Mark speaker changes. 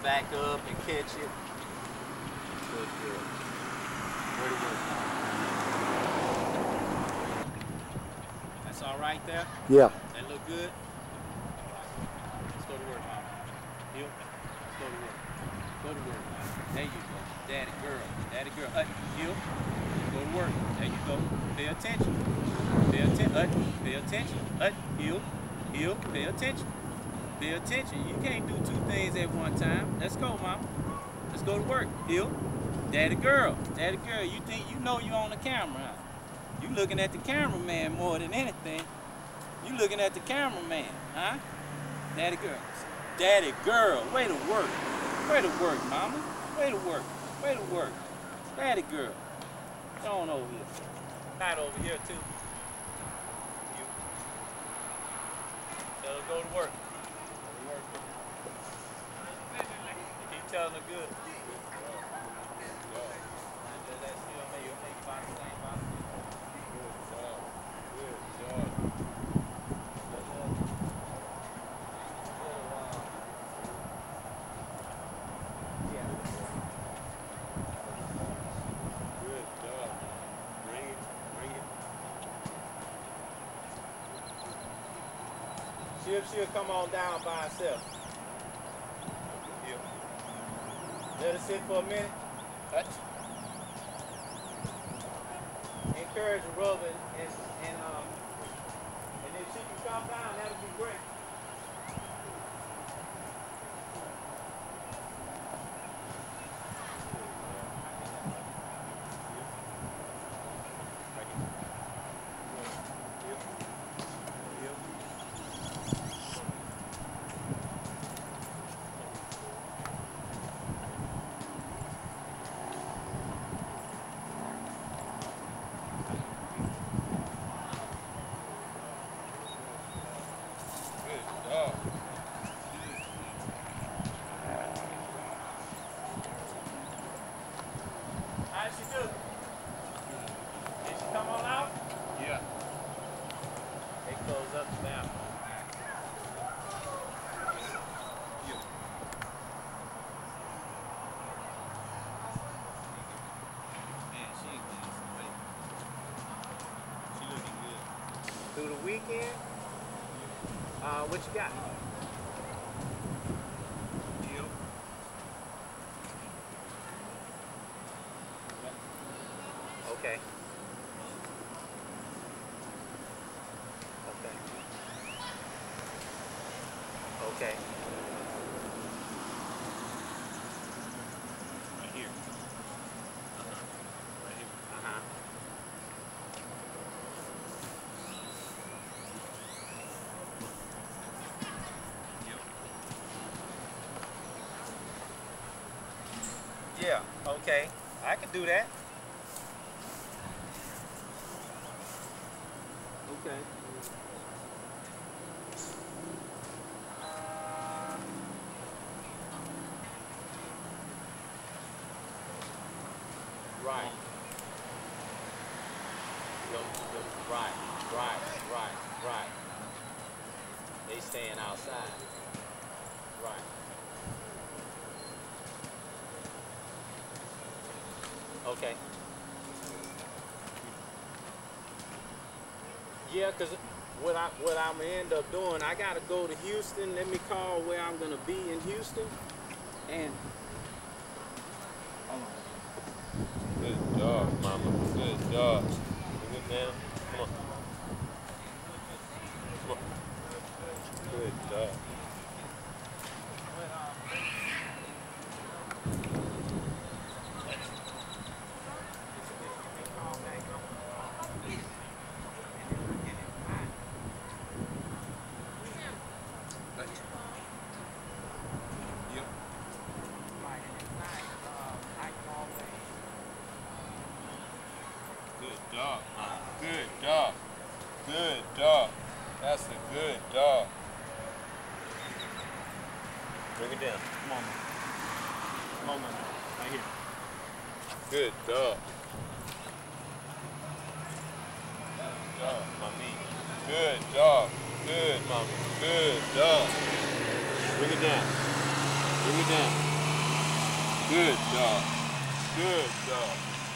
Speaker 1: back up and catch it. Good, good. Where to work? That's all right there?
Speaker 2: Yeah.
Speaker 1: That look good? All right. Let's go to work, Mama. Heel. Let's go to work. Go to work, Mama. There you go. Daddy girl. Daddy girl. Heel. Go to work. There you go. Pay attention. Pay attention. Pay attention. Heel. Heel. Pay attention. Pay attention. You can't do two things at one time. Let's go, Mama. Let's go to work. Heel. Daddy girl. Daddy girl. You think you know you on the camera, huh? You looking at the cameraman more than anything. You looking at the cameraman, huh? Daddy girl. Daddy girl. Way to work. Way to work, Mama. Way to work. Way to work. Daddy girl. Go on over here. Not over here, too. You. Tell her go to work. Go to work. Keep telling her good. She'll come on down by herself. Let her sit for a minute. Encourage her, rub it, and if she can come down, that'll be great. How'd she do? Did she come on out? Yeah. They close up the bathroom. Man, she ain't getting some weight. She looking good. Through the weekend? What you got? Okay. Okay. Okay. Right here. Right here. Yeah, okay. I can do that. Okay. Right. Right. They staying outside. Right. Okay. Yeah, because what I'm gonna end up doing, I gotta go to Houston. Let me call where I'm gonna be in Houston. And hold on.
Speaker 3: Good job, Mama. Good job. Bring it down. Come on. Come on. Good job. Dog, good dog. Good dog. That's a good dog. Bring it down.
Speaker 1: Come on, man. Come on, man. Right here.
Speaker 3: Good dog. Good dog, mommy. Good dog. Good, mama. Good dog. Bring it down.
Speaker 1: Bring it down. Good dog.
Speaker 3: Good dog.